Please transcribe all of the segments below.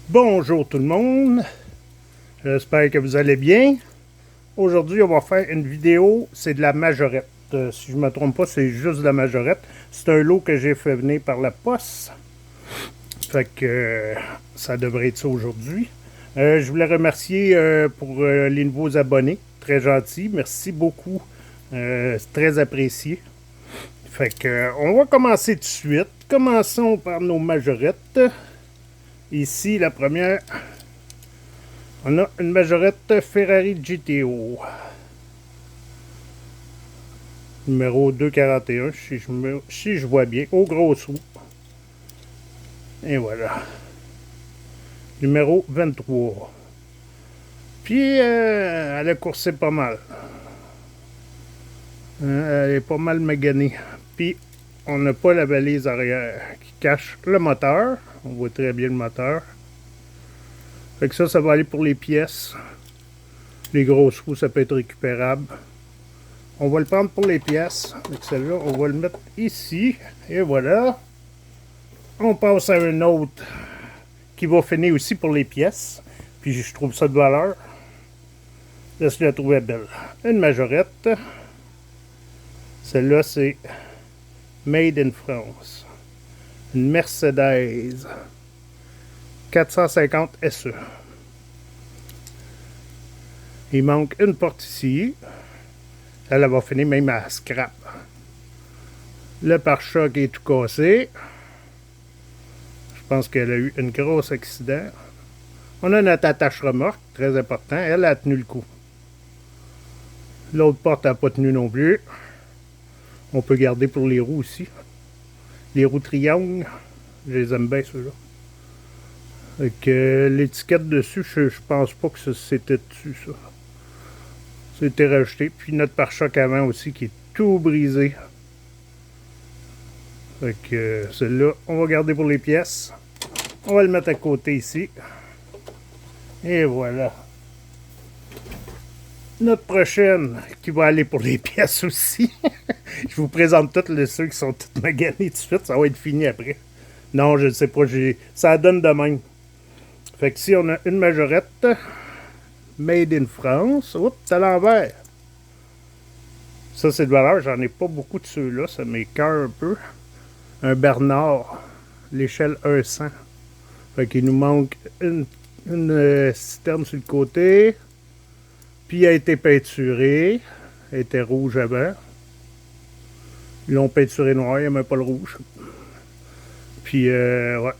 Bonjour tout le monde, j'espère que vous allez bien. Aujourd'hui, on va faire une vidéo, c'est de la majorette. Si je ne me trompe pas, c'est juste de la majorette. C'est un lot que j'ai fait venir par la poste. Fait que ça devrait être ça aujourd'hui. Je voulais remercier pour les nouveaux abonnés. Très gentil, merci beaucoup. C'est très apprécié. Fait que on va commencer tout de suite. Commençons par nos majorettes. Ici, la première, on a une majorette Ferrari GTO. Numéro 241, si je vois bien, au gros sou. Et voilà. Numéro 23. Puis, elle a coursé pas mal. Elle est pas mal maganée. Puis, on n'a pas la balise arrière qui cache le moteur. On voit très bien le moteur. Fait que ça va aller pour les pièces. Les grosses roues, ça peut être récupérable. On va le prendre pour les pièces. Avec celle-là, on va le mettre ici. Et voilà. On passe à un autre qui va finir aussi pour les pièces. Puis je trouve ça de valeur. Là, je la trouvais belle. Une majorette. Celle-là, c'est Made in France. Une Mercedes 450 SE. Il manque une porte ici. Elle va finir même à scrap. Le pare-choc est tout cassé. Je pense qu'elle a eu un gros accident. On a notre attache remorque, très important. Elle a tenu le coup. L'autre porte n'a pas tenu non plus. On peut garder pour les roues aussi. Les roues triangles, je les aime bien ceux-là. Avec l'étiquette dessus, je pense pas que c'était dessus ça. C'était rajouté. Puis notre pare-choc avant aussi qui est tout brisé. Fait que celui-là, on va garder pour les pièces. On va le mettre à côté ici. Et voilà. Notre prochaine qui va aller pour les pièces aussi. Je vous présente toutes les ceux qui sont toutes maganés tout de suite. Ça va être fini après. Non, je ne sais pas. Ça donne de même. Fait que si on a une majorette Made in France. Oups, c'est à l'envers. Ça, c'est de valeur. J'en ai pas beaucoup de ceux-là. Ça m'écoeure un peu. Un Bernard. L'échelle 100. Fait qu'il nous manque une citerne sur le côté. Puis elle a été peinturée. Elle était rouge avant. Ils l'ont peinturé noir, il n'y a même pas le rouge. Puis, ouais,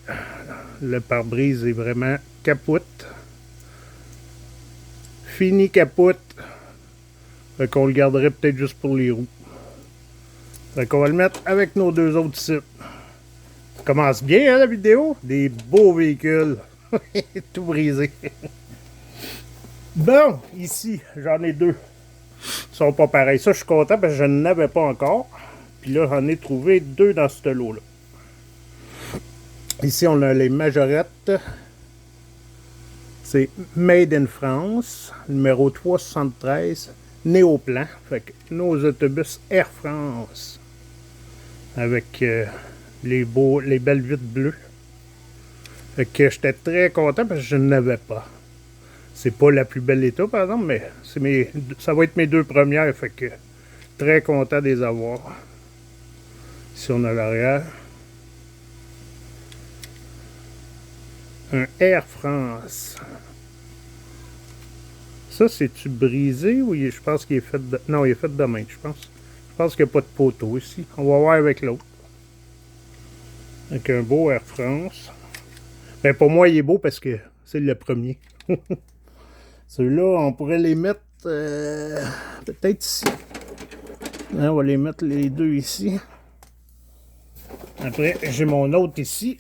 le pare-brise est vraiment capote. Fini capote. Fait qu'on le garderait peut-être juste pour les roues. Fait qu'on va le mettre avec nos deux autres sites. Ça commence bien, hein, la vidéo? Des beaux véhicules. Tout brisé. Bon, ici, j'en ai deux. Ils sont pas pareils. Ça, je suis content parce que je n'avais pas encore. Puis là, j'en ai trouvé deux dans ce lot-là. Ici, on a les majorettes. C'est Made in France, numéro 373, Néoplan. Fait que nos autobus Air France. Avec les belles vitres bleues. Fait que j'étais très content parce que je n'avais pas. C'est pas la plus belle état, par exemple, mais ça va être mes deux premières. Fait que très content de les avoir. Ici, on a l'arrière. Un Air France. Ça, c'est-tu brisé ou je pense qu'il est fait de... Non, il est fait de main, je pense. Je pense qu'il n'y a pas de poteau ici. On va voir avec l'autre. Avec un beau Air France. Ben, pour moi, il est beau parce que c'est le premier. Ceux-là, on pourrait les mettre peut-être ici. Hein, on va les mettre les deux ici. Après, j'ai mon autre ici.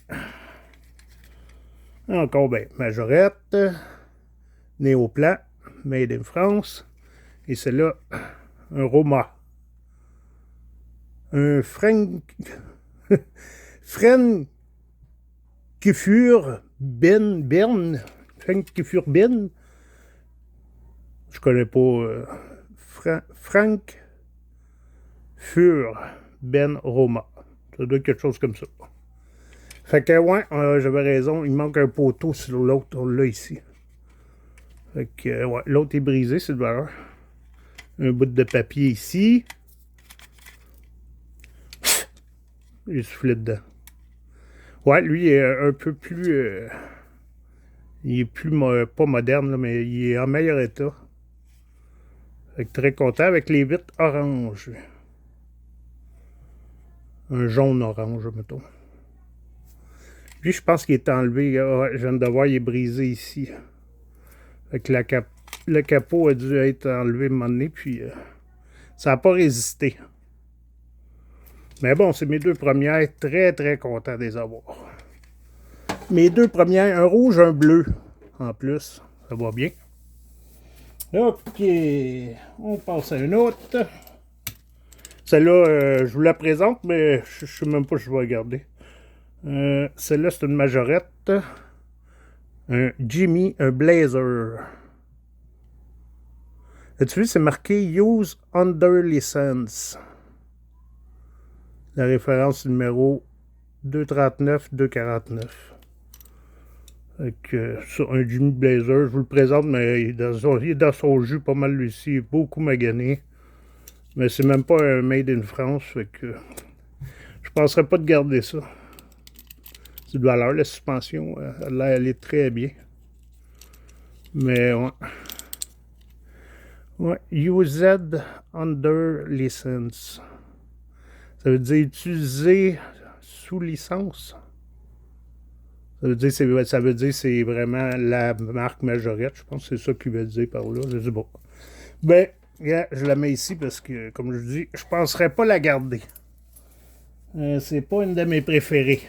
Encore, ben, majorette. Néoplan. Made in France. Et celle-là, un Roma. Un Frankfurt Bern. Frankfurt Bern. Je connais pas. Frank Fur Ben Roma. Ça doit être quelque chose comme ça. Fait que, ouais, j'avais raison. Il manque un poteau sur l'autre. On l'a ici. Fait que, ouais, l'autre est brisé, c'est de valeur. Un bout de papier ici. J'ai soufflé dedans. Ouais, lui, il est un peu plus... il est plus... pas moderne, là, mais il est en meilleur état. Fait que très content avec les vitres orange. Un jaune-orange, mettons. Lui, je pense qu'il est enlevé. Ouais, je viens de voir, il est brisé ici. Fait que le capot a dû être enlevé à un moment donné, puis ça n'a pas résisté. Mais bon, c'est mes deux premières. Très, très content de les avoir. Mes deux premières, un rouge, un bleu. En plus, ça va bien. OK, on passe à une autre. Celle-là, je vous la présente, mais je ne sais même pas si je vais la garder. Celle-là, c'est une majorette. Un Jimmy, un Blazer. As-tu vu, c'est marqué Use Under License. La référence numéro 239-249. Sur un Jimmy Blazer, je vous le présente, mais il est dans son jus pas mal lui-ci. Il est beaucoup magané. Mais c'est même pas un Made in France. Fait que je penserais pas de garder ça. C'est de valeur, la suspension. Elle est très bien. Mais ouais. Ouais, UZ Under License. Ça veut dire utiliser sous licence. Ça veut dire que c'est vraiment la marque majorette. Je pense que c'est ça qu'il veut dire par là. Je dis bon. Ben, yeah, je la mets ici parce que, comme je dis, je ne penserais pas la garder. C'est pas une de mes préférées.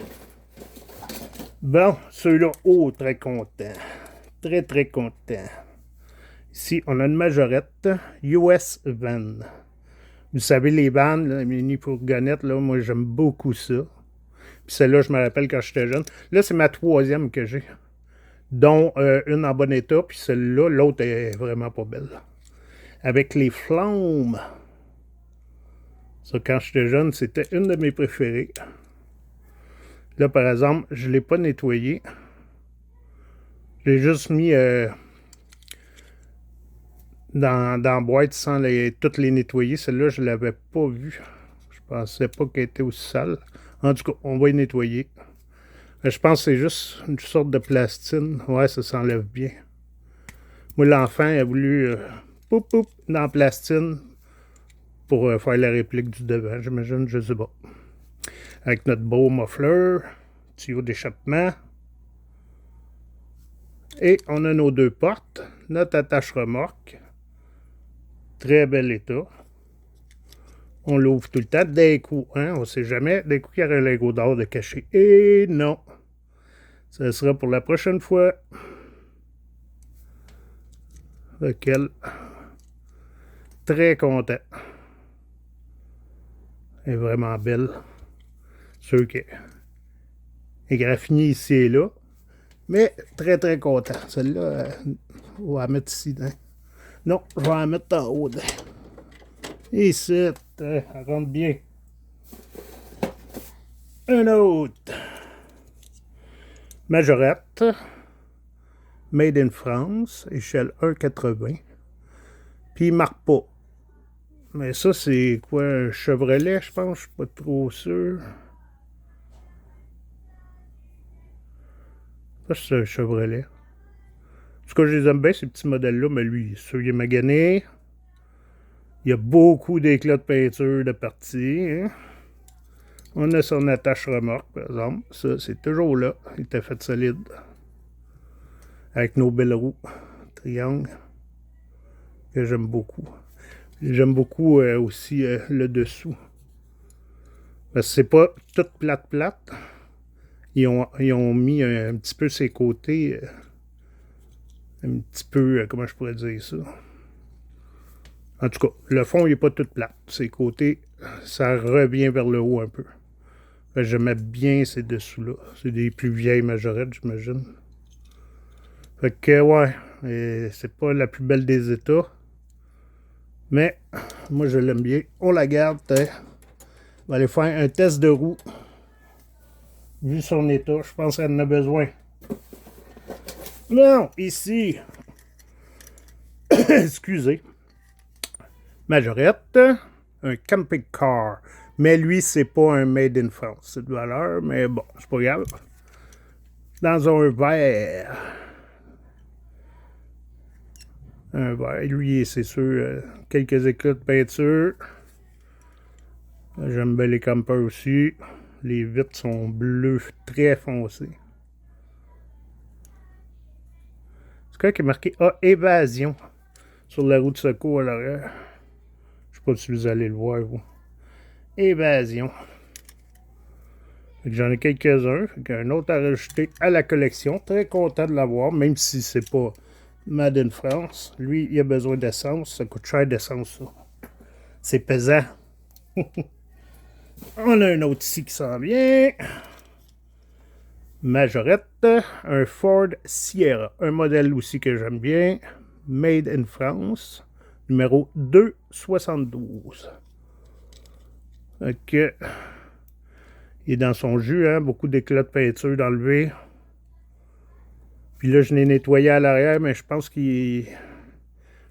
Bon, ceux-là, oh, très content. Très, très content. Ici, on a une majorette US Van. Vous savez, les vannes, les mini-fourgonnettes, là, moi, j'aime beaucoup ça. Puis celle-là, je me rappelle quand j'étais jeune. Là, c'est ma troisième que j'ai. Dont une en bon état, puis celle-là, l'autre est vraiment pas belle. Avec les flammes. Ça, quand j'étais jeune, c'était une de mes préférées. Là, par exemple, je ne l'ai pas nettoyé. J'ai juste mis dans la boîte sans toutes les nettoyer. Celle-là, je ne l'avais pas vue. Je pensais pas qu'elle était aussi sale. En tout cas, on va y nettoyer. Je pense que c'est juste une sorte de plastine. Ouais, ça s'enlève bien. Moi, l'enfant a voulu dans la plastine pour faire la réplique du devant, j'imagine, je sais pas. Avec notre beau muffler, tuyau d'échappement. Et on a nos deux portes, notre attache remorque. Très bel état. On l'ouvre tout le temps. D'un coup, hein, on ne sait jamais. D'un coup, il y aura un lingot d'or de caché. Et non. Ça sera pour la prochaine fois. Lequel? Très content. Elle est vraiment belle. Sûr qu'elle est graffinée ici et là. Mais très très content. Celle-là, on va la mettre ici. Hein? Non, je vais la mettre en haut. Ici, elle rentre bien. Un autre. Majorette. Made in France. Échelle 1,80. Puis il marque pas. Mais ça, c'est quoi? Un Chevrolet, je pense. Je suis pas trop sûr. Ça, c'est un Chevrolet. En tout cas, je les aime bien, ces petits modèles-là. Mais lui, il est magané. Il y a beaucoup d'éclats de peinture de partie. Hein? On a son attache remorque, par exemple. Ça, c'est toujours là. Il était fait solide. Avec nos belles roues. Triangle. Que j'aime beaucoup. J'aime beaucoup aussi le dessous. Parce que c'est pas tout plate. Ils ont mis un petit peu ses côtés. Un petit peu, comment je pourrais dire ça? En tout cas, le fond, il n'est pas tout plat. Ses côtés, ça revient vers le haut un peu. J'aimais bien ces dessous-là. C'est des plus vieilles majorettes, j'imagine. Fait que, ouais, c'est pas la plus belle des états. Mais, moi, je l'aime bien. On la garde. On va aller faire un test de roue. Vu son état, je pense qu'elle en a besoin. Non, ici, excusez, Majorette, un camping car. Mais lui, c'est pas un made in France. C'est de valeur, mais bon, c'est pas grave. Dans un verre. Un verre. Lui, c'est sûr, quelques éclats de peinture. J'aime bien les campers aussi. Les vitres sont bleues très foncées. C'est quoi qui est marqué évasion sur la roue de secours à l'arrière. Je sais pas si vous allez le voir, vous. Évasion. J'en ai quelques-uns. Un autre à rajouter à la collection. Très content de l'avoir, même si c'est pas Made in France. Lui, il a besoin d'essence. Ça coûte cher d'essence, ça. C'est pesant. On a un autre ici qui s'en vient. Majorette. Un Ford Sierra. Un modèle aussi que j'aime bien. Made in France. Numéro 272. Ok. Il est dans son jus, hein? Beaucoup d'éclats de peinture d'enlever. Puis là, je l'ai nettoyé à l'arrière, mais je pense qu'il...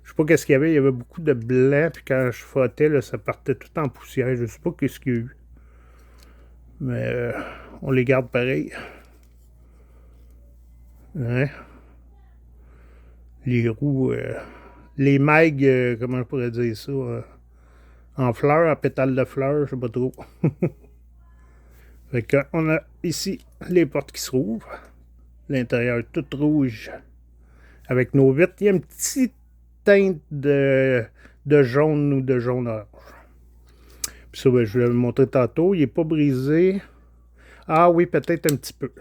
Je sais pas qu'est-ce qu'il y avait. Il y avait beaucoup de blanc, puis quand je frottais, là, ça partait tout en poussière. Je sais pas qu'est-ce qu'il y a eu. Mais on les garde pareil. Hein? Les roues... les mags, comment je pourrais dire ça? En fleurs, en pétales de fleurs, je sais pas trop. Fait que, on a ici les portes qui se rouvrent. L'intérieur tout rouge. Avec nos vitres, il y a une petite teinte de jaune ou de jaune-orange. Puis ça, ben, je vais vous montrer tantôt. Il n'est pas brisé. Ah oui, peut-être un petit peu.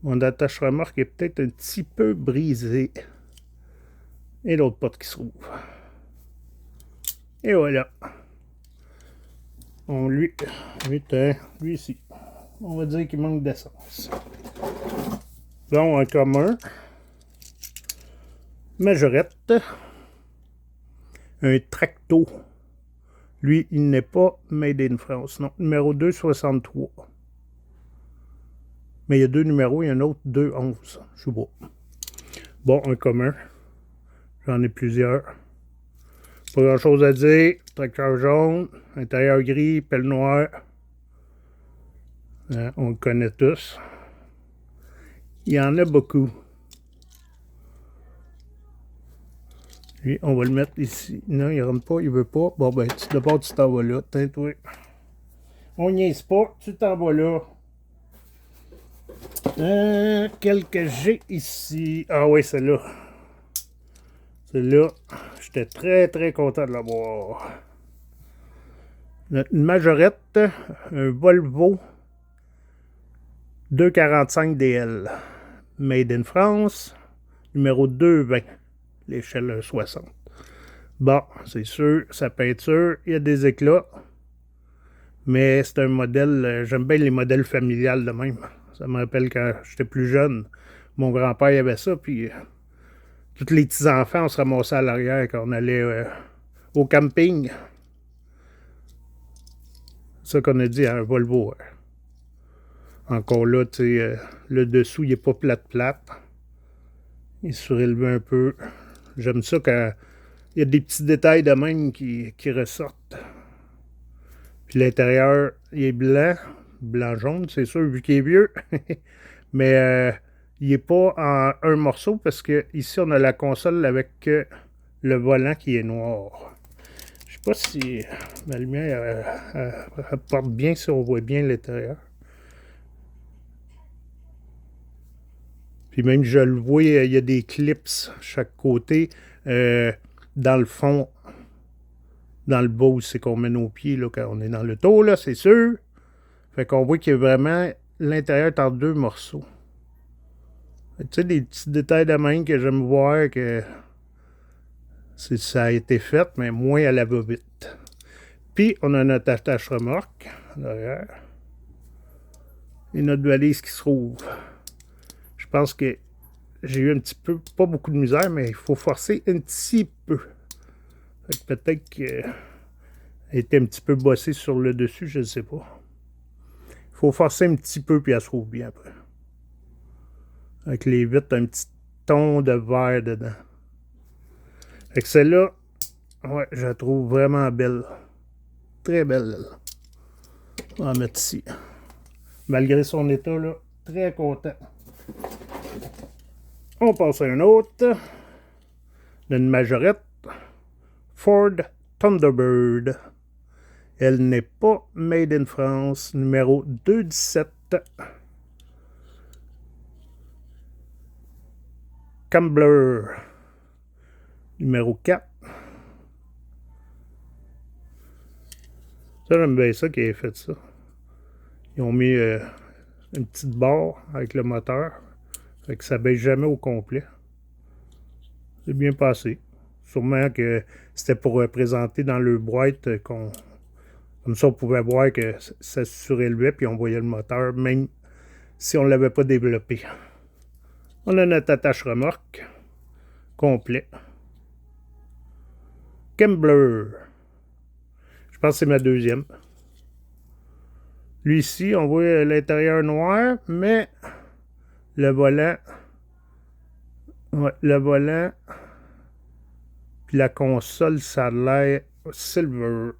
Mon attache-remorque est peut-être un petit peu brisé. Et l'autre porte qui se rouvre. Et voilà. On lui ici. On va dire qu'il manque d'essence. Bon, en commun. Majorette. Un Tracto. Lui, il n'est pas Made in France. Non, numéro 263. Mais il y a deux numéros, il y a un autre 211. Je sais pas. Bon, un commun. J'en ai plusieurs. Pas grand chose à dire. Tracteur jaune, intérieur gris, pelle noire. On le connaît tous. Il y en a beaucoup. Lui, on va le mettre ici. Non, il rentre pas, il veut pas. Bon, ben, d'abord, tu t'en vas là. Tiens, toi. On niaise pas, tu t'en vas là. Quel que j'ai ici. Ah oui, celle-là. Celle-là, j'étais très, très content de l'avoir. Une Majorette, un Volvo 245 DL. Made in France, numéro 220. L'échelle 60. Bon, c'est sûr, sa peinture, il y a des éclats. Mais c'est un modèle, j'aime bien les modèles familiales de même. Ça me rappelle quand j'étais plus jeune. Mon grand-père avait ça, puis tous les petits-enfants, on se ramassait à l'arrière quand on allait au camping. C'est ça qu'on a dit à un Volvo. Encore là, tu sais, le dessous, il n'est pas plate. Il est surélevé un peu. J'aime ça quand il y a des petits détails de même qui ressortent. Puis l'intérieur, il est blanc. Blanc-jaune, c'est sûr, vu qu'il est vieux. Mais il n'est pas en un morceau parce que ici on a la console avec le volant qui est noir. Je sais pas si ma lumière porte bien, si on voit bien l'intérieur. Puis même je le vois, il y a des clips chaque côté. Dans le fond, dans le bas où c'est qu'on met nos pieds là, quand on est dans le l'auto, là, c'est sûr. Fait qu'on voit qu'il y a vraiment l'intérieur en deux morceaux. Tu sais, des petits détails de main que j'aime voir que ça a été fait, mais moins à la va-vite. Puis, on a notre attache-remorque derrière. Et notre valise qui se rouvre. Je pense que j'ai eu un petit peu, pas beaucoup de misère, mais il faut forcer un petit peu. Peut-être qu'elle était un petit peu bossée sur le dessus, je ne sais pas. faut forcer un petit peu, puis elle se rouvre bien après. Avec les vitres, un petit ton de vert dedans. Fait que celle-là, ouais, je la trouve vraiment belle. Très belle, là. On va la mettre ici. Malgré son état, là, très content. On passe à une autre. Une majorette. Ford Thunderbird. Elle n'est pas made in France. Numéro 217. Cambler. Numéro 4. Ça, j'aime bien ça qu'ils aient fait ça. Ils ont mis une petite barre avec le moteur. Fait que ça ne baisse jamais au complet. C'est bien passé. Sûrement que c'était pour présenter dans le boîte qu'on. Comme ça, on pouvait voir que ça se surélevait puis on voyait le moteur, même si on ne l'avait pas développé. On a notre attache-remorque complet. Kembler. Je pense que c'est ma deuxième. Lui ici, on voit l'intérieur noir, mais le volant. Ouais, le volant. Puis la console, ça a l'air silver.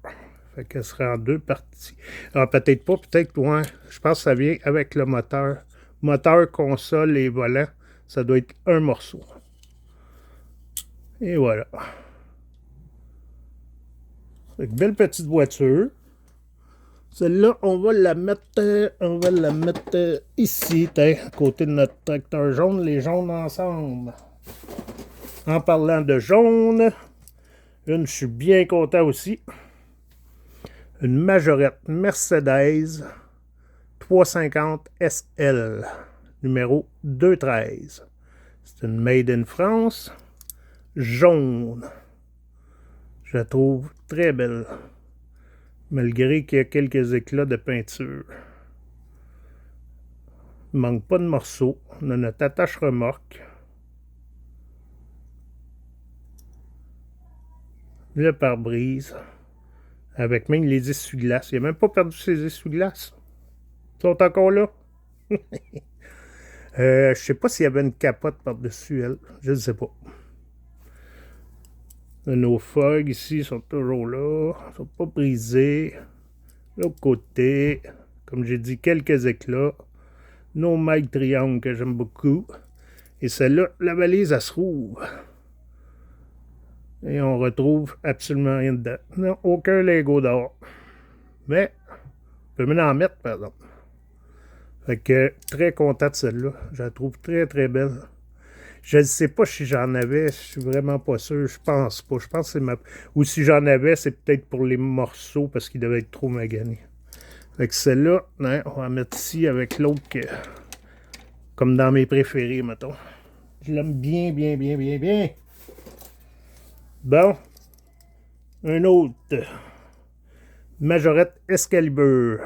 Fait qu'elle serait en deux parties. Alors, peut-être pas, peut-être, ouais. Je pense que ça vient avec le moteur. Moteur, console et volant, ça doit être un morceau. Et voilà. Fait que belle petite voiture. Celle-là, on va la mettre ici, à côté de notre tracteur jaune, les jaunes ensemble. En parlant de jaune, une, je suis bien content aussi. Une majorette Mercedes 350 SL, numéro 213. C'est une Made in France, jaune. Je la trouve très belle, malgré qu'il y a quelques éclats de peinture. Il ne manque pas de morceaux. On a notre attache-remorque. Le pare-brise. Avec même les essuie-glaces. Il n'a même pas perdu ses essuie-glaces. Ils sont encore là. Je ne sais pas s'il y avait une capote par-dessus elle. Je ne sais pas. Nos fogs ici sont toujours là. Ils ne sont pas brisés. L'autre côté, comme j'ai dit, quelques éclats. Nos mailles triangles que j'aime beaucoup. Et celle-là, la valise, elle se rouvre. Et on retrouve absolument rien dedans. Non, aucun Lego d'or. Mais, on peut même en mettre, par exemple. Fait que, très content de celle-là. Je la trouve très, très belle. Je ne sais pas si j'en avais. Je suis vraiment pas sûr. Je pense pas. Je pense que c'est ma. Ou si j'en avais, c'est peut-être pour les morceaux parce qu'ils devaient être trop maganés. Fait que celle-là, hein, on va mettre ici avec l'autre que. Comme dans mes préférés, mettons. Je l'aime bien, bien, bien, bien, bien. Bon. Un autre. Majorette Excalibur.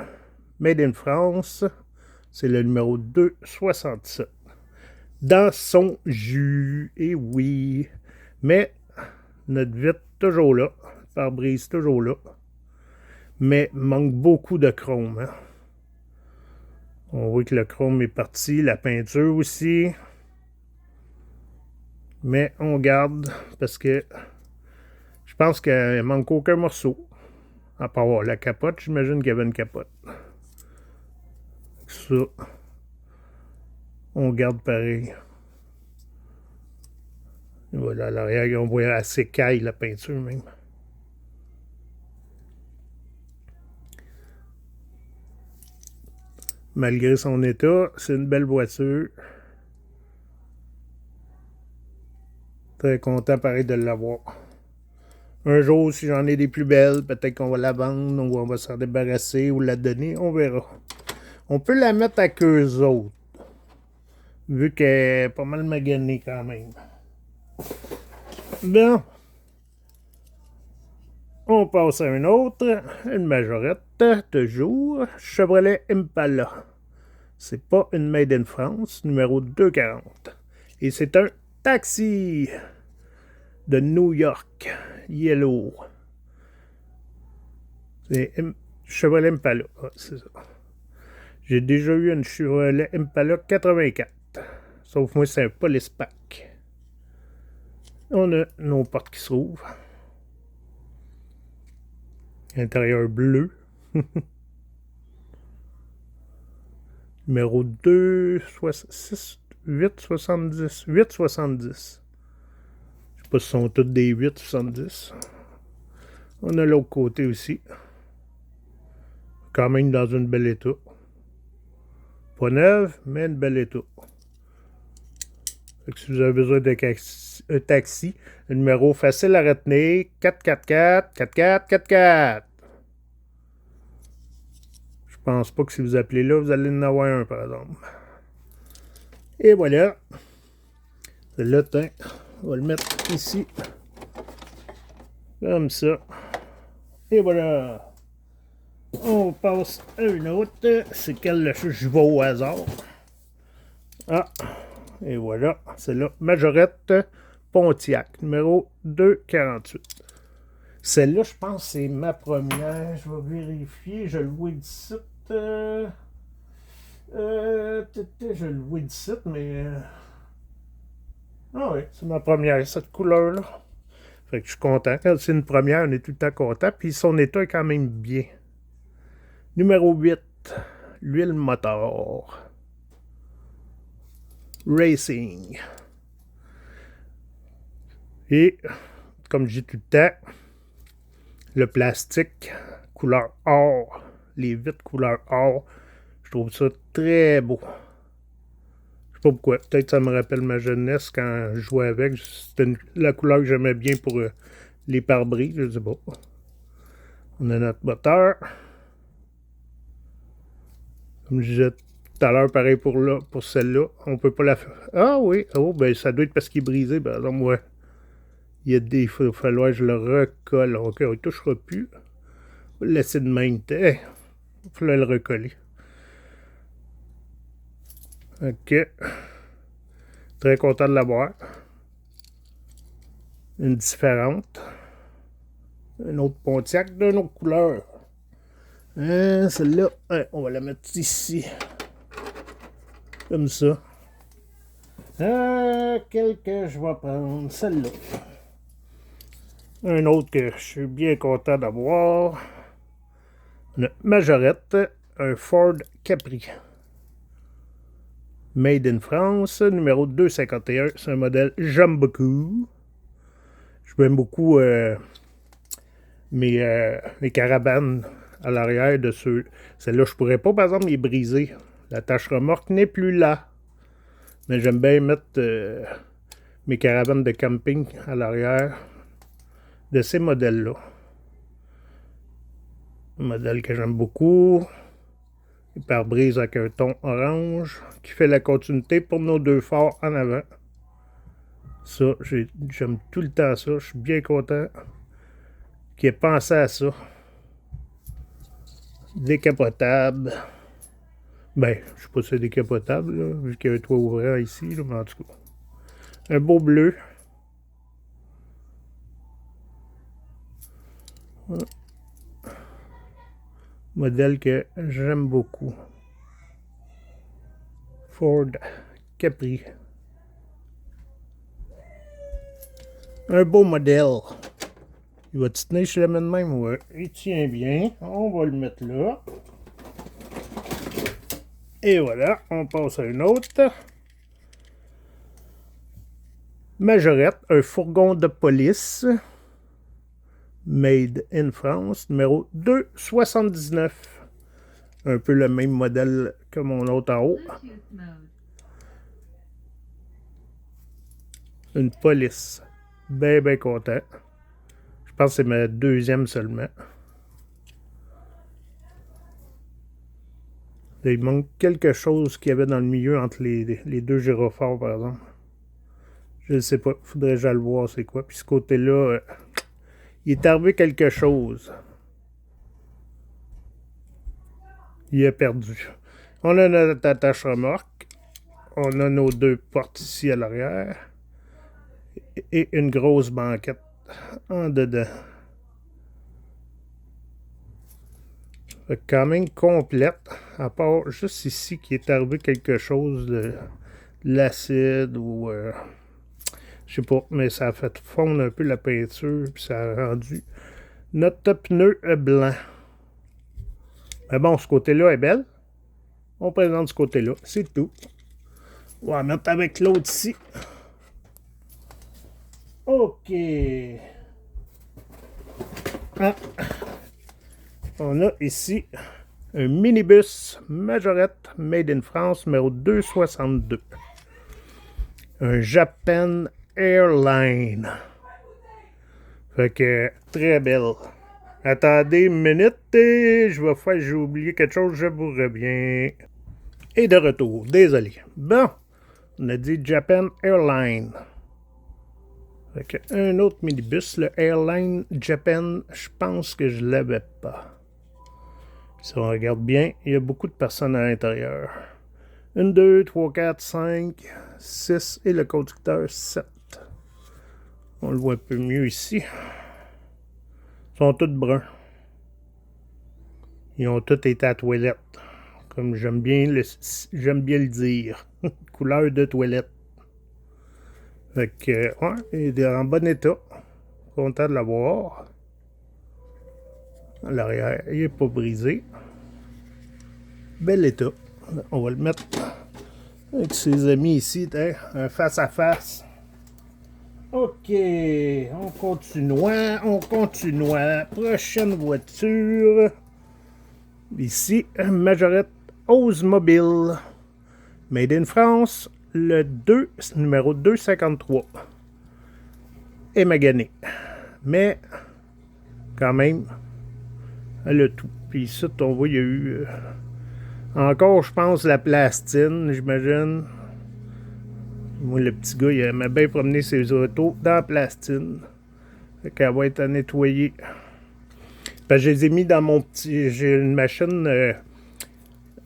Made in France. C'est le numéro 267. Dans son jus. Et oui. Mais notre vitre toujours là. Pare-brise toujours là. Mais manque beaucoup de chrome. Hein? On voit que le chrome est parti. La peinture aussi. Mais on garde parce que je pense qu'il manque aucun morceau. À part la capote, j'imagine qu'il y avait une capote. Ça, on garde pareil. Et voilà, à l'arrière, on voit assez caille la peinture même. Malgré son état, c'est une belle voiture. Très content pareil de l'avoir. Un jour, si j'en ai des plus belles, peut-être qu'on va la vendre ou on va s'en débarrasser ou la donner, on verra. On peut la mettre avec eux autres, vu qu'elle est pas mal maganée quand même. Bon. On passe à une autre, une majorette, toujours, Chevrolet Impala. C'est pas une Made in France, numéro 240. Et c'est un taxi de New York, yellow. C'est Chevrolet Impala, ah, c'est ça. J'ai déjà eu une Chevrolet Impala 84. Sauf moi, c'est un Police Pack. On a nos portes qui s'ouvrent. Intérieur bleu. Numéro 2, 6, 8, 70. 8, 70. Je sais pas si sont toutes des 8, 70. On a l'autre côté aussi. Quand même dans une belle état. Pas neuve, mais une belle état. Fait que si vous avez besoin d'un taxi, un numéro facile à retenir, 444 4444. Je pense pas que si vous appelez là, vous allez en avoir un, par exemple. Et voilà. Celle-là, on va le mettre ici. Comme ça. Et voilà. On passe à une autre. C'est quelle je vais au hasard. Ah. Et voilà. Celle-là, Majorette Pontiac, numéro 248. Celle-là, je pense que c'est ma première. Je vais vérifier. Je le vois d'ici. Je le vois d'ici, mais. Ah oui, c'est ma première, cette couleur-là. Fait que je suis content. Quand c'est une première, on est tout le temps content. Puis son état est quand même bien. Numéro 8, l'huile moteur. Racing. Et, comme je dis tout le temps, le plastique, couleur or, les vitres couleur or, je trouve ça très beau. Je sais pas pourquoi. Peut-être que ça me rappelle ma jeunesse quand je jouais avec. C'était la couleur que j'aimais bien pour les pare-brises, je sais pas. On a notre moteur. Comme je disais tout à l'heure, pareil pour celle-là. On peut pas la faire. Ah oui, oh ben ça doit être parce qu'il est brisé. Ben alors moi, il va falloir que je le recolle. Ok, on ne touchera plus. On va le laisser de même. Il va falloir le recoller. Ok. Très content de l'avoir. Une différente. Une autre Pontiac d'une autre couleur. Celle-là, on va la mettre ici. Comme ça. Quelle que je vais prendre? Celle-là. Un autre que je suis bien content d'avoir. Une Majorette. Un Ford Capri. Made in France. Numéro 251. C'est un modèle j'aime beaucoup. J'aime beaucoup mes caravanes à l'arrière de ceux. Celle-là, je pourrais pas, par exemple, les briser. La tâche remorque n'est plus là. Mais j'aime bien mettre mes caravanes de camping à l'arrière de ces modèles-là. Un modèle que j'aime beaucoup. Le pare-brise avec un ton orange qui fait la continuité pour nos deux phares en avant. Ça, j'aime tout le temps ça. Je suis bien content qu'il ait pensé à ça. Décapotable. Ben, je sais pas si c'est décapotable, là, vu qu'il y a un toit ouvrant ici, là, mais en tout cas. Un beau bleu. Modèle que j'aime beaucoup. Ford Capri. Un beau modèle. Il va tenir, je le mets de même, ouais. Il tient bien. On va le mettre là. Et voilà, on passe à une autre. Majorette, un fourgon de police. Made in France, numéro 279. Un peu le même modèle que mon autre en haut. Une police. Ben, ben content. Je pense que c'est ma deuxième seulement. Il manque quelque chose qu'il y avait dans le milieu entre les deux gyrophares, par exemple. Je ne sais pas. Faudrait que j'aille le voir c'est quoi. Puis ce côté-là, il est arrivé quelque chose. Il a perdu. On a notre attache remorque. On a nos deux portes ici à l'arrière. Et une grosse banquette en dedans. Fait que quand même complète, à part juste ici qui est arrivé quelque chose de l'acide ou je sais pas, mais ça a fait fondre un peu la peinture puis ça a rendu notre pneu blanc. Mais bon, ce côté-là est belle. On présente ce côté-là, c'est tout. On va mettre avec l'autre ici. OK. Ah. On a ici un minibus Majorette Made in France numéro 262. Un Japan Airline. Fait que très belle. Attendez une minute, j'ai oublié quelque chose, je vous reviens. Et de retour, désolé. Bon, on a dit Japan Airline. Fait que un autre minibus, le Airline Japan, je pense que je l'avais pas. Si on regarde bien, il y a beaucoup de personnes à l'intérieur. 1, 2, 3, 4, 5, 6 et le conducteur 7. On le voit un peu mieux ici. Ils sont tous bruns. Ils ont tous été à la toilette. Comme j'aime bien le dire. Couleur de toilette. Fait que, ouais, il est en bon état. Content de l'avoir. À l'arrière, il n'est pas brisé. Bel état. On va le mettre avec ses amis ici, un face à face. OK, on continue. Prochaine voiture. Ici, Majorette Oldsmobile. Made in France, le 2, numéro 253. Et magané. Mais, quand même, elle a tout. Puis ici, on voit, il y a eu encore, je pense, la plastine, j'imagine. Moi, le petit gars, il aimait bien promener ses autos dans la plastine. Fait qu'elle va être à nettoyer. Parce que je les ai mis dans mon petit... J'ai une machine...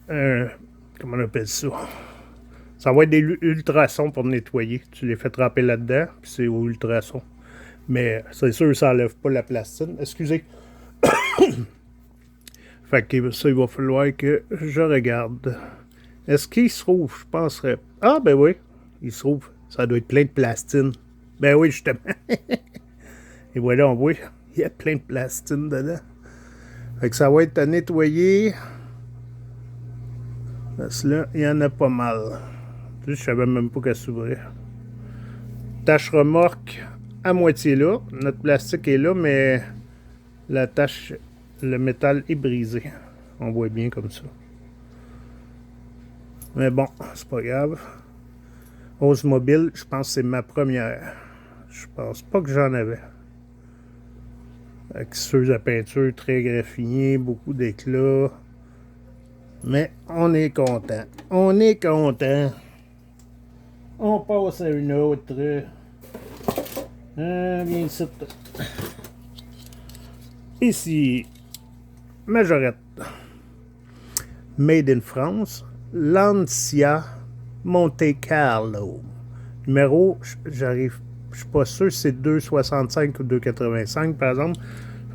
comment on appelle ça? Ça va être des ultrasons pour nettoyer. Tu les fais tremper là-dedans, puis c'est au ultrason. Mais c'est sûr, ça n'enlève pas la plastine. Excusez. Fait que ça, il va falloir que je regarde. Est-ce qu'il se trouve? Je penserais... Ah, ben oui. Il se trouve. Ça doit être plein de plastine. Ben oui, justement. Et voilà, on voit. Il y a plein de plastine dedans. Fait que ça va être à nettoyer. Parce que là, il y en a pas mal. Je savais même pas qu'elle s'ouvrait. Tache remorque à moitié là. Notre plastique est là, mais la tache, le métal est brisé. On voit bien comme ça. Mais bon, c'est pas grave. Oldsmobile, je pense que c'est ma première. Je pense pas que j'en avais. Avec ceux à peinture très graffinés, beaucoup d'éclats. Mais on est content. On est content. On passe à une autre. Viens ici. Ici, Majorette. Made in France. Lancia Monte Carlo. Numéro, je suis pas sûr si c'est 2,65 ou 2,85 par exemple.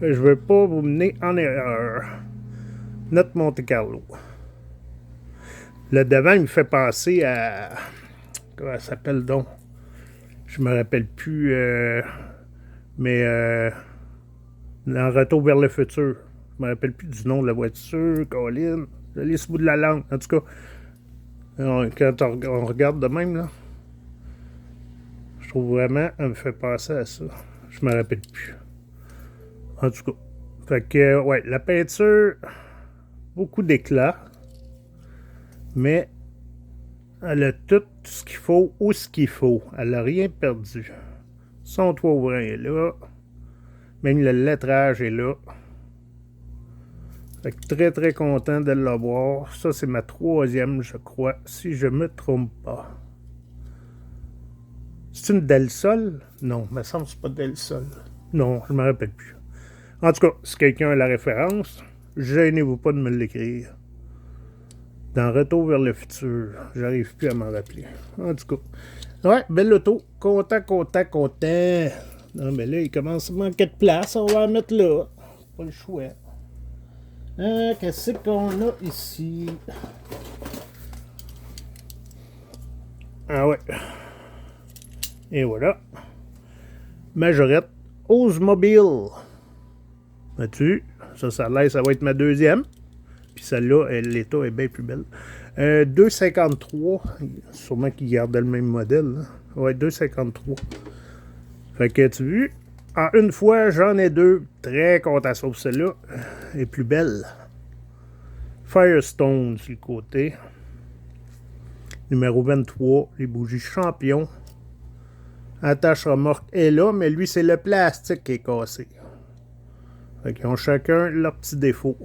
Je veux pas vous mener en erreur. Notre Monte Carlo. Le devant, il me fait penser à... Comment ça s'appelle donc? Je me rappelle plus. Mais en Retour vers le futur. Je me rappelle plus du nom de la voiture. Colin. Je l'ai sur le bout de la langue. En tout cas, quand on regarde de même, là, je trouve vraiment, elle me fait penser à ça. Je me rappelle plus. En tout cas. Fait que, ouais, la peinture, beaucoup d'éclat. Mais elle a tout ce qu'il faut où ce qu'il faut. Elle n'a rien perdu. Son toit ouvrant est là. Même le lettrage est là. Fait que très très content de l'avoir. Ça c'est ma troisième, je crois, si je me trompe pas. C'est une Del Sol? Non, il me semble que c'est pas Del Sol. Non, je ne me rappelle plus. En tout cas, si quelqu'un a la référence, gênez-vous pas de me l'écrire. Dans Retour vers le futur, j'arrive plus à m'en rappeler. En tout cas, ouais, belle auto. Content. Non, mais là, il commence à manquer de place. On va la mettre là. Pas le choix. Qu'est-ce qu'on a ici? Ah ouais. Et voilà. Majorette Oldsmobile. Vois-tu? Ça a l'air, ça va être ma deuxième. Puis celle-là, l'état est bien plus belle. 2,53. Sûrement qu'ils gardaient le même modèle. Là. Ouais, 2,53. Fait que tu vois, en une fois, j'en ai deux. Très content, sauf celle-là est plus belle. Firestone sur le côté. Numéro 23, les bougies champion. Attache remorque est là, mais lui, c'est le plastique qui est cassé. Fait qu'ils ont chacun leur petit défaut.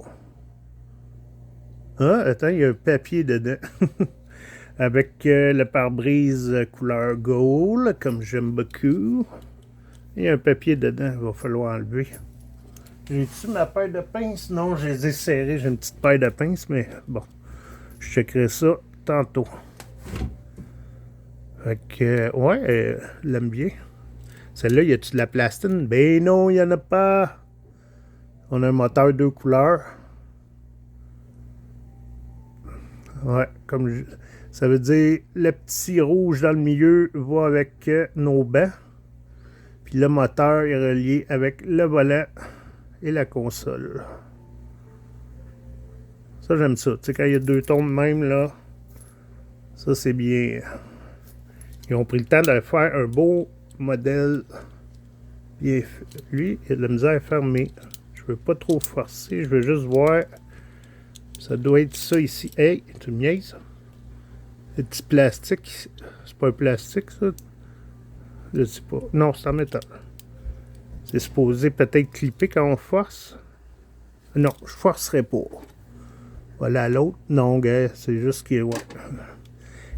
Ah, attends, il y a un papier dedans. Avec le pare-brise couleur gold, comme j'aime beaucoup. Il y a un papier dedans, il va falloir enlever. J'ai-tu ma paire de pinces? Non, je les ai serrées. J'ai une petite paire de pinces, mais bon. Je checkerai ça tantôt. Fait que, ouais, l'aime bien. Celle-là, y a-tu de la plastine? Ben non, il n'y en a pas. On a un moteur deux couleurs. Ouais, comme ça veut dire le petit rouge dans le milieu va avec nos bancs. Puis le moteur est relié avec le volant et la console. Ça, j'aime ça. Tu sais, quand il y a deux tons de même, là, ça, c'est bien. Ils ont pris le temps de faire un beau modèle bien fait. Lui, il a de la misère à fermer. Je veux pas trop forcer, je veux juste voir. Ça doit être ça ici. Hey, tu me niaises? Le petit plastique. C'est pas un plastique, ça? Je sais pas. Non, c'est en métal. C'est supposé peut-être clipper quand on force. Non, je forcerai pas. Voilà l'autre. Non, gars, c'est juste qu'il ouais.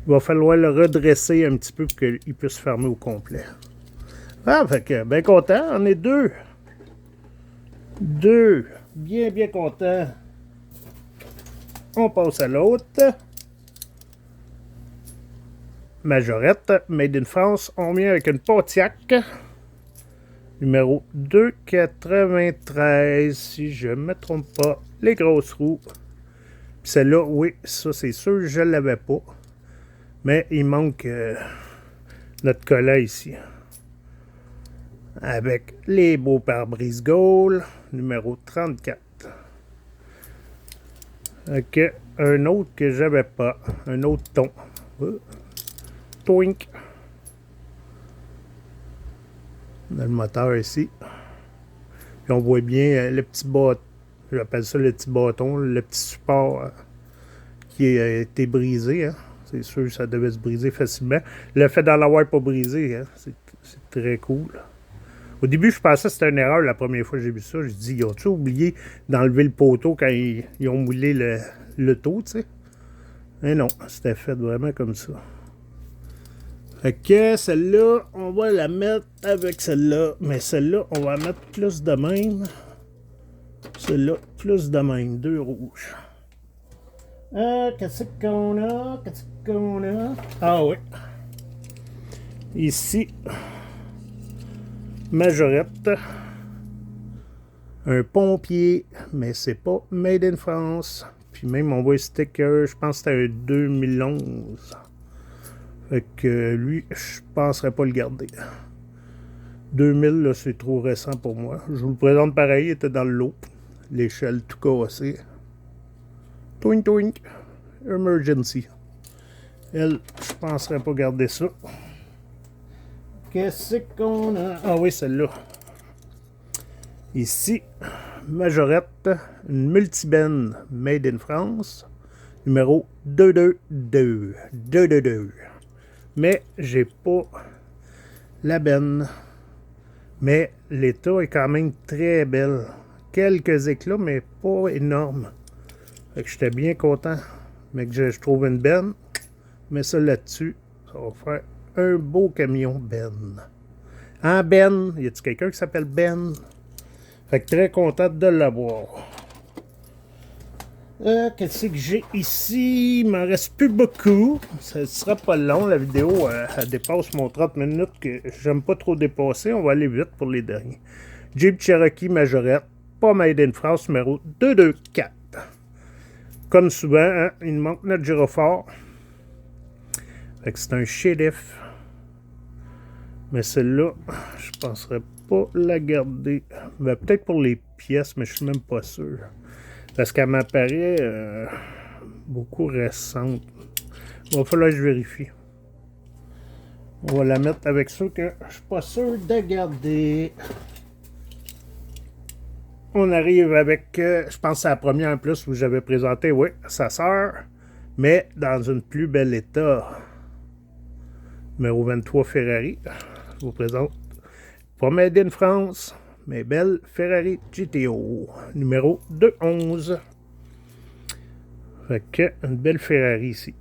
Il va falloir le redresser un petit peu pour qu'il puisse fermer au complet. Ah, fait que, bien content. On est deux. Deux. Bien, bien content. On passe à l'autre. Majorette, Made in France. On vient avec une Pontiac. Numéro 293, si je ne me trompe pas. Les grosses roues. Puis celle-là, oui, ça c'est sûr, je ne l'avais pas. Mais il manque notre collant ici. Avec les beaux pare-brise gold. Numéro 34. Ok, un autre que j'avais pas. Un autre ton. Twink. Dans le moteur ici. Puis on voit bien le petit bâton. J'appelle ça le petit bâton, le petit support qui a été brisé. Hein. C'est sûr que ça devait se briser facilement. Le fait d'en avoir pas brisé, hein, c'est très cool. Au début, je pensais que c'était une erreur la première fois que j'ai vu ça. Je dis, ils ont-tu oublié d'enlever le poteau quand ils ont moulé le taux, tu sais? Mais non, c'était fait vraiment comme ça. Fait que celle-là, on va la mettre avec celle-là. Mais celle-là, on va la mettre plus de même. Celle-là, plus de même. Deux rouges. Qu'est-ce qu'on a? Qu'est-ce qu'on a? Ah oui. Ici, Majorette. Un pompier, mais c'est pas Made in France. Puis même, on voit le sticker, je pense que c'était un 2011. Fait que lui, je penserais pas le garder. 2000, là, c'est trop récent pour moi. Je vous le présente pareil, il était dans le lot. L'échelle tout cassée. Twink, twink. Emergency. Elle, je penserais pas garder ça. Qu'est-ce qu'on a? Ah oui, celle-là. Ici, Majorette, une multiben Made in France. Numéro 222. 222. Mais j'ai pas la benne. Mais l'état est quand même très belle. Quelques éclats, mais pas énormes. Fait que j'étais bien content. Mais que je trouve une benne. Mets ça là-dessus. Ça va faire un beau camion Ben. Hein, Ben? Y a-t-il quelqu'un qui s'appelle Ben? Fait que très content de l'avoir. Qu'est-ce que j'ai ici? Il m'en reste plus beaucoup. Ça ne sera pas long. La vidéo, elle dépasse mon 30 minutes que j'aime pas trop dépasser. On va aller vite pour les derniers. Jeep Cherokee Majorette, pas Made in France, numéro 224. comme souvent, hein, il nous manque notre gyrophare. Fait que c'est un shérif. Mais celle-là, je ne penserais pas la garder. Ben, peut-être pour les pièces, mais je suis même pas sûr. Parce qu'elle m'apparaît beaucoup récente. Il va falloir que je vérifie. On va la mettre avec ceux que je suis pas sûr de garder. On arrive avec, je pense à la première en plus où j'avais présenté, oui, sa sœur, mais dans une plus bel état. Numéro 23 Ferrari. Je vous présente. Pas Made in France, mais belle Ferrari GTO. Numéro 211. Fait que, une belle Ferrari ici.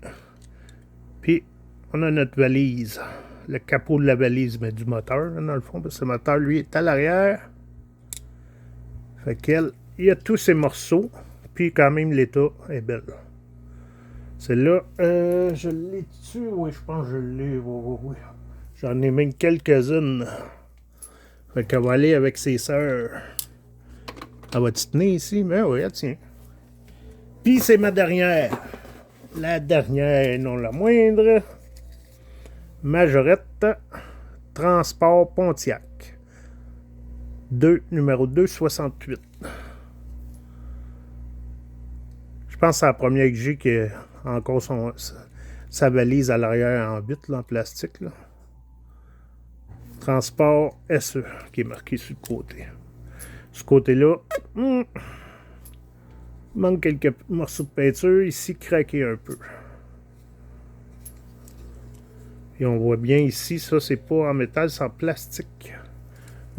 Puis, on a notre valise. Le capot de la valise, mais du moteur, dans le fond, parce que le moteur, lui, est à l'arrière. Fait qu'elle, il y a tous ces morceaux, puis quand même l'état est belle. Celle-là, je l'ai dessus, oui, je pense que je l'ai, oui. J'en ai même quelques-unes. Fait qu'elle va aller avec ses sœurs. Elle va tenir ici, mais oui, elle tient. Puis c'est ma dernière. La dernière, non la moindre. Majorette Transport Pontiac. Numéro 268. Je pense que c'est la première que j'ai qui a encore sa valise à l'arrière en vitre, en plastique. Là. Transport SE qui est marqué sur le côté. Ce côté-là, manque quelques morceaux de peinture. Ici, craqué un peu. Et on voit bien ici, ça c'est pas en métal, c'est en plastique.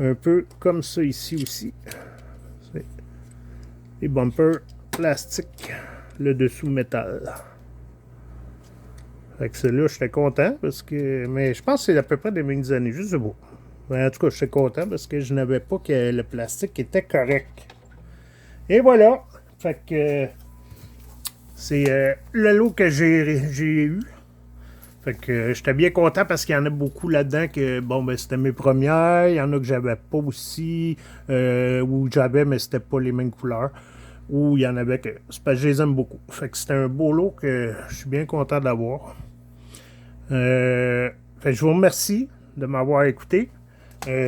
Un peu comme ça ici aussi. C'est les bumpers plastiques, le dessous métal. Fait que celui-là, j'étais content parce que. Mais je pense que c'est à peu près des mêmes années, juste beau. En tout cas, j'étais content parce que je n'avais pas que le plastique était correct. Et voilà. Fait que c'est le lot que j'ai eu. Fait que j'étais bien content parce qu'il y en a beaucoup là-dedans que, bon, ben c'était mes premières. Il y en a que j'avais pas aussi, ou j'avais, mais c'était pas les mêmes couleurs. Ou il y en avait que, c'est parce que je les aime beaucoup. Fait que c'était un beau lot que je suis bien content d'avoir. Fait que je vous remercie de m'avoir écouté.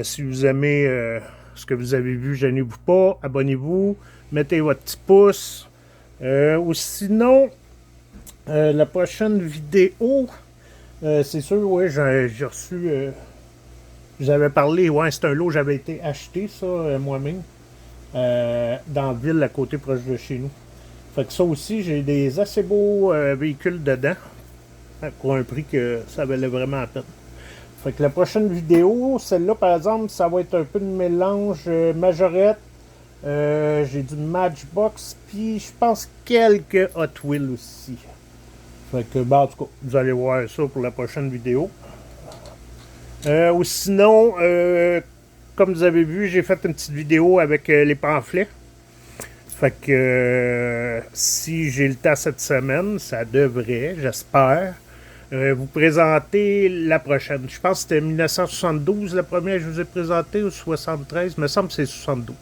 Si vous aimez ce que vous avez vu, gênez-vous pas, abonnez-vous, mettez votre petit pouce. Ou sinon, la prochaine vidéo... c'est sûr, oui, j'ai reçu. J'avais parlé, ouais, c'est un lot, j'avais été acheté, ça, moi-même, dans la ville à côté proche de chez nous. Fait que ça aussi, j'ai des assez beaux véhicules dedans, pour un prix que ça valait vraiment la peine. Fait que la prochaine vidéo, celle-là, par exemple, ça va être un peu de mélange majorette. J'ai du Matchbox, puis je pense quelques Hot Wheels aussi. Fait que, ben, en tout cas, vous allez voir ça pour la prochaine vidéo. Ou sinon, comme vous avez vu, j'ai fait une petite vidéo avec les pamphlets. Fait que si j'ai le temps cette semaine, ça devrait, j'espère, vous présenter la prochaine. Je pense que c'était 1972 la première que je vous ai présentée, ou 73, il me semble que c'est 72.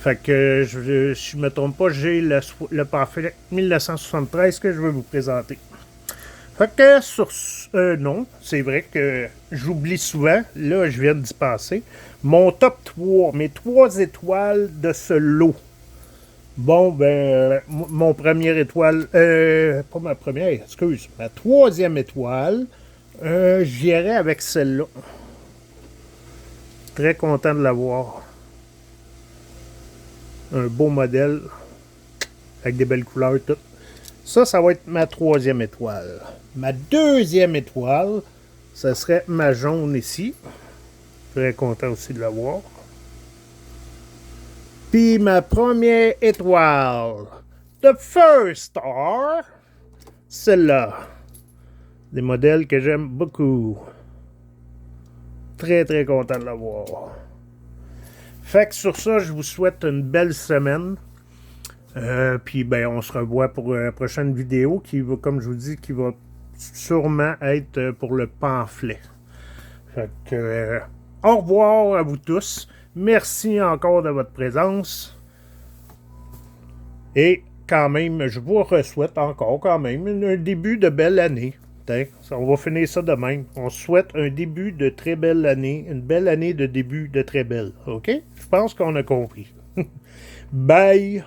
Fait que, si je ne me trompe pas, j'ai le pamphlet 1973 que je vais vous présenter. Fait que, non, c'est vrai que j'oublie souvent, là, je viens d'y passer, mon top 3, mes 3 étoiles de ce lot. Bon, ben, mon première étoile, pas ma première, excuse, ma 3e étoile, j'irai avec celle-là. Très content de l'avoir. Un beau modèle avec des belles couleurs toutes. Ça va être ma 3e étoile. Ma 2e étoile, ça serait ma jaune ici. Très content aussi de l'avoir. Puis ma première étoile, the first star, celle-là. Des modèles que j'aime beaucoup. Très très content de l'avoir. Fait que sur ça, je vous souhaite une belle semaine. Puis ben on se revoit pour la prochaine vidéo qui va, comme je vous dis, qui va sûrement être pour le pamphlet. Fait que au revoir à vous tous. Merci encore de votre présence. Et quand même, je vous souhaite encore quand même un début de belle année. On va finir ça de même. On souhaite un début de très belle année, une belle année de début de très belle. OK? Je pense qu'on a compris. Bye!